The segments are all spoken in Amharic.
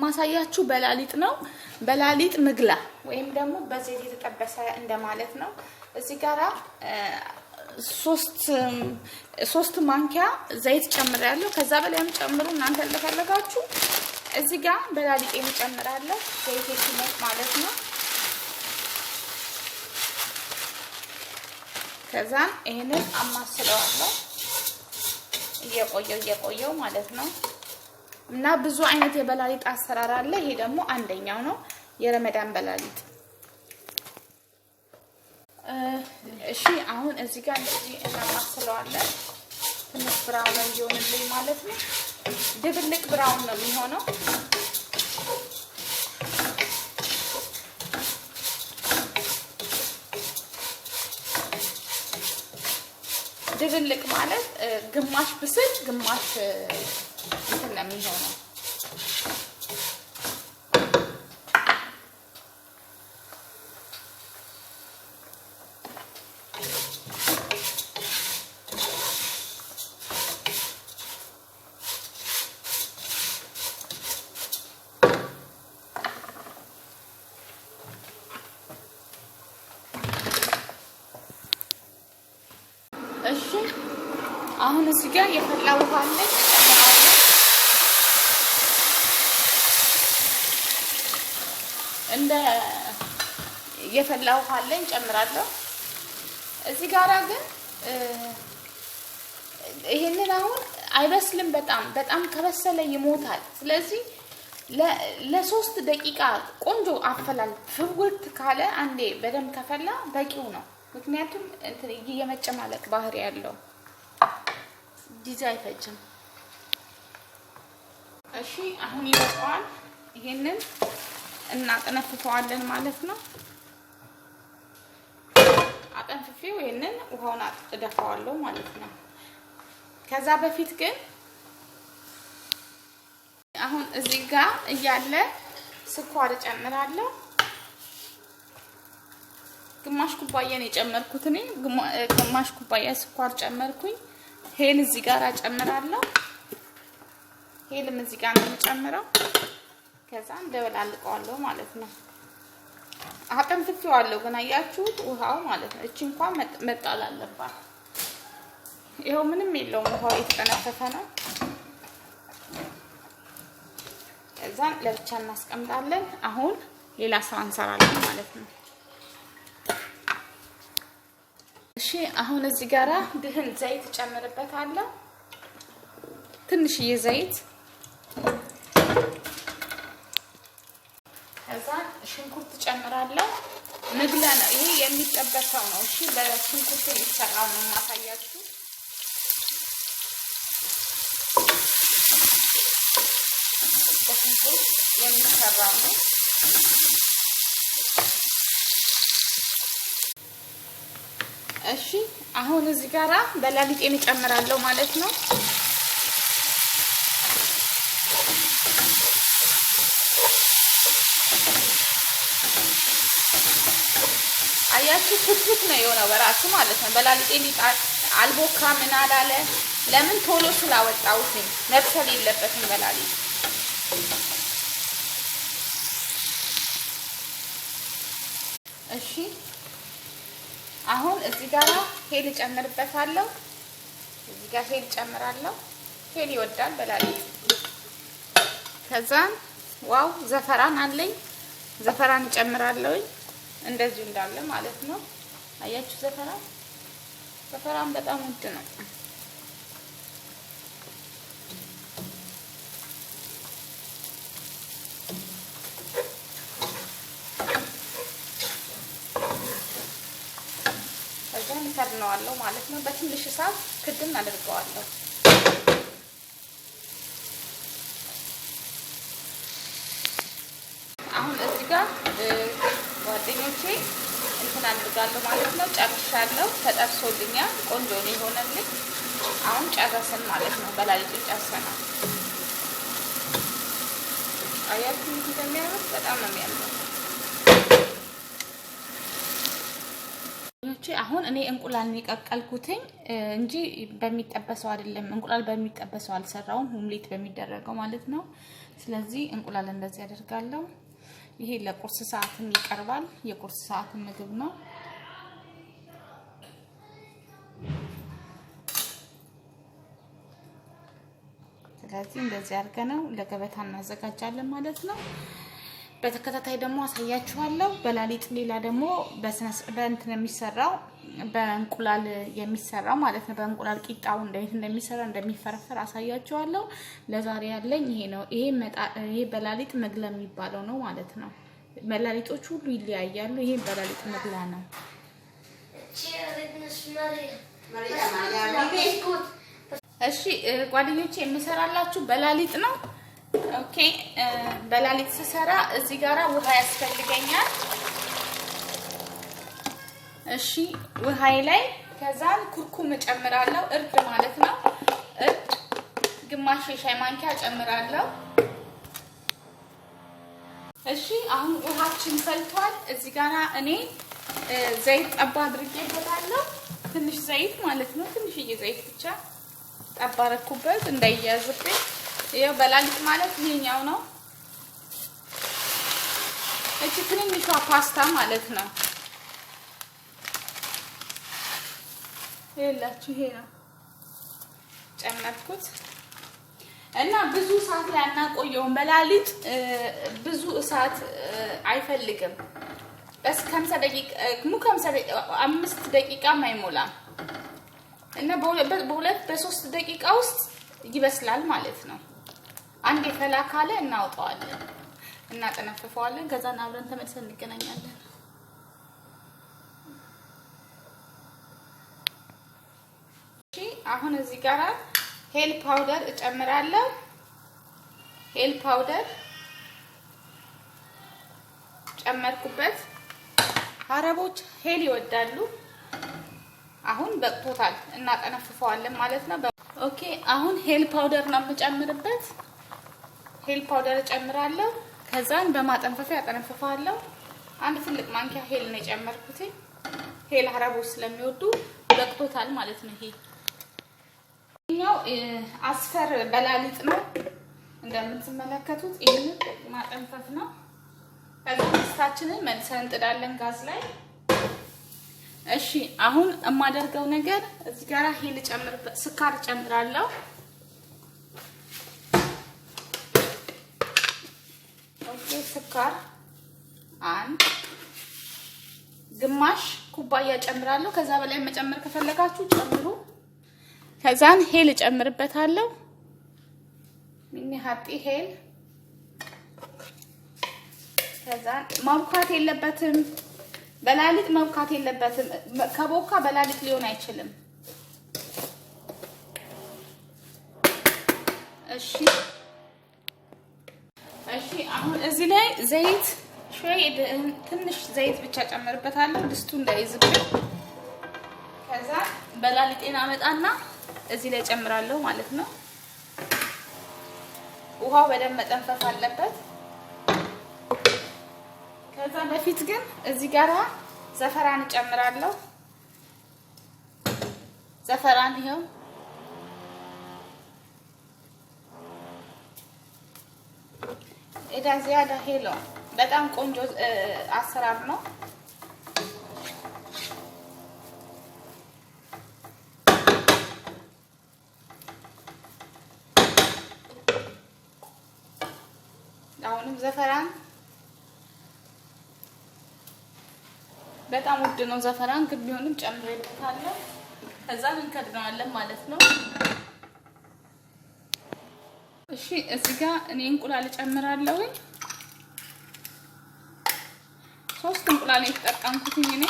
ማሳያችሁ በላሊጥ ነው በላሊጥ ምግላ ወይም ደግሞ በዘይት የተጠበሰ እንደማለት ነው እዚህ ጋራ ሶስት ማንኪያ ዘይት ጨምራለሁ ከዛ በላይም ጨምሩ እናንተ እንደፈለጋችሁ እዚህ ጋር በላሊጥ ጨምራለሁ ዘይት ሲሞቅ ማለት ነው ከዛ ይሄንን አማስለዋለሁ እየቆየው ማለት ነው እና ብዙ አይነት የበላሊጥ አሰራር አለ ይሄ ደግሞ አንደኛው ነው የረመዳን በላሊጥ እሺ አሁን እዚህ ጋር እንደዚህ እናማስለዋለን ትንሽ ብራውን እንዲሆንልኝ ማለት ነው ድብልቅ ብራውን ነው የሚሆነው ድብልቅ ማለት ግማሽ ብስል ግማሽ እንትን ነው የሚሆነው እሺ አሁን እዚህ ጋር የፈላ ውሃ አለ እንደ የፈላ ውሃ አለ እንጨምራለሁ እዚህ ጋራ ግን ይሄንን አሁን አይበስልም በጣም ከበሰለ ይሞታል ስለዚህ ለ3 ደቂቃ ቆንጆ አፈላል ፍውርት ካለ አንዴ በደም ከፈላ በቂው ነው ምክንያቱም እንትን የመጨማለቅ ባህሪ ያለው ዲዛ አይፈጅም እሺ አሁን ይወጣል ይሄንን እናጠነፍፈዋለን ማለት ነው አጠንፍፌው ይሄንን ውሃውን አጥደፋዋለሁ ማለት ነው ከዛ በፊት ግን አሁን እዚህ ጋር እያለ ስኳር ጨምራለሁ ግማሽ ኩባያ ነው የጨመርኩት እኔ ግማሽ ኩባያ ስኳር ጨመርኩኝ ሄል እዚህ ጋር ጨምራለሁ ሄልም እዚህ ጋር ነው የጨምረው ከዛ እንደበላልቀዋለሁ ማለት ነው አጠንፍፌዋለሁ ግን አያችሁት ውሃው ማለት ነው እቺ እንኳን መጣል አለባት ይሄው ምንም የለውም ውሃው የተጠነፈፈ ነው ከዛ ለብቻ እናስቀምጣለን አሁን ሌላ ስራ እንሰራለን ማለት ነው እሺ አሁን እዚህ ጋራ ድህን ዘይት ጨምርበታለሁ ትንሽዬ ዘይት ከዛ ሽንኩርት ጨምራለሁ ምግላ ነው ይሄ የሚጠበሰው ነው እሺ በሽንኩርት ይሰራው ነው ማሳያችሁ በሽንኩርት የሚሰራው ነው እሺ አሁን እዚህ ጋራ በላሊጥ እንጨምራለሁ ማለት ነው አያችሁ ፍትፍት ነው የሆነው በራሱ ማለት ነው በላሊጥ ሊጣል አልቦካ ምን አላለ ለምን ቶሎ ስላወጣውት መብሰል የለበትም በላሊጥ እሺ አሁን እዚህ ጋር ሄል ጨምርበታለሁ እዚህ ጋር ሄል ጨምራለሁ ሄል ይወዳል በላሊጥ ከዛ ዋው ዘፈራን አለኝ ዘፈራን ጨምራለሁ እንደዚህ እንዳለ ማለት ነው አያችሁ ዘፈራን በጣም ውድ ነው ከድነዋለሁ ማለት ነው በትንሽ እሳት ክድን አድርገዋለሁ አሁን እዚህ ጋር ጓደኞቼ እንትን አድርጋለሁ ማለት ነው ጨርሻለሁ ተጠብሶልኛል ቆንጆ ነው የሆነልኝ አሁን ጨረስን ማለት ነው በላሊጥ ጨርሰናል አያችሁ እንደሚያምር በጣም ነው የሚያምረው አሁን እኔ እንቁላል ነው የቀቀልኩትኝ እንጂ በሚጠበሰው አይደለም። እንቁላል በሚጠበሰው አልሰራውም፣ ኦምሌት በሚደረገው ማለት ነው። ስለዚህ እንቁላል እንደዚህ አደርጋለሁ። ይሄ ለቁርስ ሰዓትም ይቀርባል። የቁርስ ሰዓት ምግብ ነው። ስለዚህ እንደዚህ አድርገነው ለገበታ እናዘጋጃለን ማለት ነው። በተከታታይ ደግሞ አሳያችኋለሁ። በላሊጥ ሌላ ደግሞ በእንትን የሚሰራው በእንቁላል የሚሰራው ማለት ነው። በእንቁላል ቂጣው እንዴት እንደሚሰራ እንደሚፈረፈር አሳያችኋለሁ። ለዛሬ ያለኝ ይሄ ነው። ይሄ በላሊጥ መግላ የሚባለው ነው ማለት ነው። በላሊጦች ሁሉ ይለያያሉ። ይሄ በላሊጥ መግላ ነው። እሺ ጓደኞቼ የምሰራላችሁ በላሊጥ ነው። ኦኬ በላሊጥ ስሰራ እዚህ ጋራ ውሃ ያስፈልገኛል። እሺ ውሃይ ላይ ከዛን ኩርኩም እጨምራለሁ። እርድ ማለት ነው። እርድ ግማሽ የሻይ ማንኪያ እጨምራለሁ። እሺ አሁን ውሃችን ፈልቷል። እዚህ ጋራ እኔ ዘይት ጠባ አድርጌበታለሁ። ትንሽ ዘይት ማለት ነው። ትንሽዬ ዘይት ብቻ ጠባ አደረኩበት እንዳይያዝብኝ። ይሄው በላሊጥ ማለት ይሄኛው ነው። እቺ ትንሿ ፓስታ ማለት ነው። ይላችሁ ይሄ ነው ጨመርኩት እና ብዙ ሰዓት ላይ አናቆየውም። በላሊጥ ብዙ እሳት አይፈልግም። በስ 50 ደቂቃ 5 ደቂቃ አይሞላም እና በሁለት በ3 ደቂቃ ውስጥ ይበስላል ማለት ነው። አንዴ ፈላ ካለ እናውጣዋለን፣ እናጠነፍፈዋለን። ከዛን አብረን ተመልሰን እንገናኛለን። እሺ አሁን እዚህ ጋራ ሄል ፓውደር እጨምራለሁ። ሄል ፓውደር ጨመርኩበት። አረቦች ሄል ይወዳሉ። አሁን በቅቶታል፣ እናጠነፍፈዋለን ማለት ነው። ኦኬ አሁን ሄል ፓውደር ነው የምጨምርበት። ሄል ፓውደር እጨምራለሁ። ከዛን በማጠንፈፊያ አጠነፍፈዋለሁ። አንድ ትልቅ ማንኪያ ሄል ነው የጨመርኩት። ሄል አረቦች ስለሚወዱ በቅቶታል ማለት ነው። ይሄኛው አስፈር በላሊጥ ነው እንደምትመለከቱት። ይሄንን ማጠንፈፍ ነው። ከዛ ስታችንን መልሰን እንጥዳለን ጋዝ ላይ። እሺ አሁን የማደርገው ነገር እዚህ ጋራ ሄል ጨምርበት፣ ስኳር ጨምራለሁ። ኦኬ ስኳር አንድ ግማሽ ኩባያ ጨምራለሁ። ከዛ በላይ መጨመር ከፈለጋችሁ ጨምሩ። ከዛን ሄል ጨምርበታለሁ። ምን ያህል ሄል። ከዛን ማብካት የለበትም በላሊጥ መብካት የለበትም። ከቦካ በላሊጥ ሊሆን አይችልም። እሺ አሁን እዚህ ላይ ዘይት ትንሽ ዘይት ብቻ ጨምርበታለሁ ድስቱ እንዳይዝብኝ። ከዛ በላሊጤን አመጣና እዚህ ላይ ጨምራለሁ ማለት ነው። ውሃው በደንብ መጠንፈፍ አለበት። ከዛ በፊት ግን እዚህ ጋራ ዘፈራን ጨምራለሁ። ዘፈራን ይሄው እዳ ዚያዳ ሄሎ በጣም ቆንጆ አሰራር ነው። አሁንም ዘፈራን በጣም ውድ ነው። ዘፈራን ግን ቢሆንም ጨምሬበታለሁ። ከዛ እንከድነዋለን ማለት ነው። እሺ እዚህ ጋር እኔ እንቁላል ጨምራለሁ። 3 እንቁላል የተጠቀምኩት እኔ።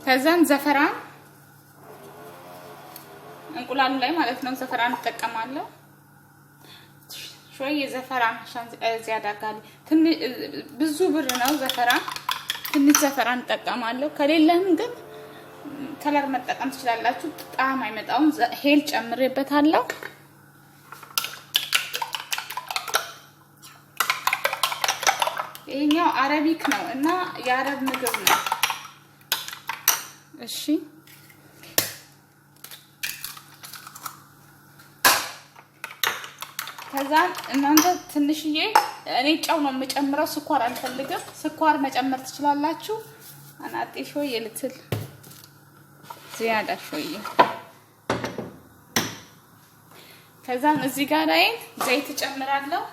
ከዛን ዘፈራን እንቁላሉ ላይ ማለት ነው ዘፈራን ተጠቀማለሁ። ሾይ ዘፈራን ሻንስ እዚያዳ ጋር ብዙ ብር ነው ዘፈራን። ትንሽ ዘፈራን ተጠቀማለሁ። ከሌለም ግን ከለር መጠቀም ትችላላችሁ። ጣዕም አይመጣውም። ሄል ጨምሬበታለሁ። ይሄኛው አረቢክ ነው እና የአረብ ምግብ ነው። እሺ ከዛ እናንተ ትንሽዬ እኔ ጨው ነው የምጨምረው ስኳር አልፈልግም ስኳር መጨመር ትችላላችሁ አናጤ ሾይ ልትል زياده شويه ከዛ እዚህ ጋር ላይ ዘይት ጨምራለሁ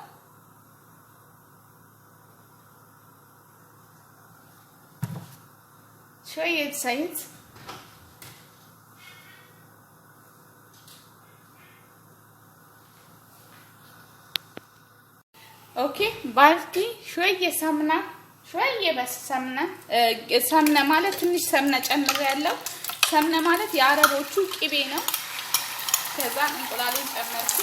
شويه زيت اوكي ባልቲ شويه سمنه شويه بس سمنه سمنه ማለት ትንሽ ሰምነ ጨምሬያለሁ ሰምነ ማለት የአረቦቹ ቅቤ ነው ከዛ እንቁላሌን ጨመርኩ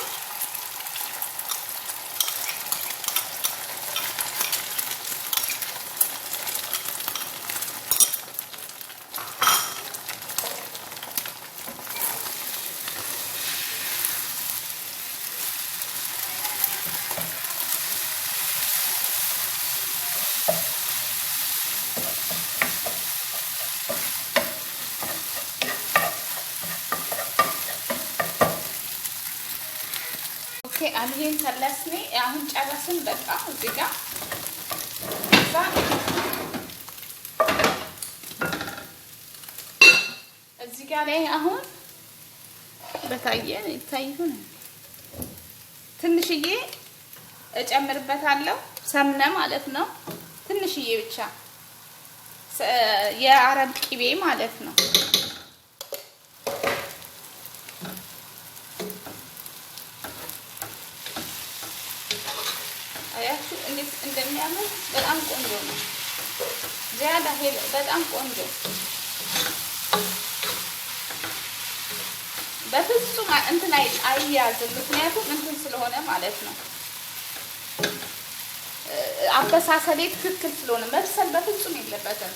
አሁን ተለስኔ አሁን ጨረስን በቃ እዚህ ጋር እዚህ ጋር ላይ አሁን በታየን ይታይሁን ትንሽዬ እጨምርበታለሁ ሰምነ ማለት ነው ትንሽዬ ብቻ የአረብ ቅቤ ማለት ነው እንዴት እንደሚያምር በጣም ቆንጆ ነው ዚያዳ ሄለ በጣም ቆንጆ በፍጹም እንትን አይያዝም ምክንያቱም እንትን ስለሆነ ማለት ነው አበሳሰሌ ትክክል ስለሆነ መብሰል በፍጹም የለበትም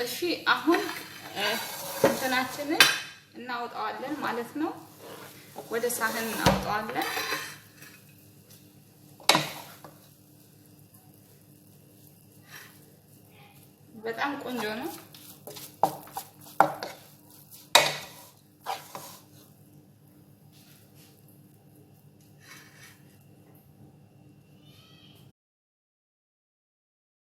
እሺ አሁን እንትናችንን እናውጣዋለን ማለት ነው ወደ ሳህን እናውጣዋለን በጣም ቆንጆ ነው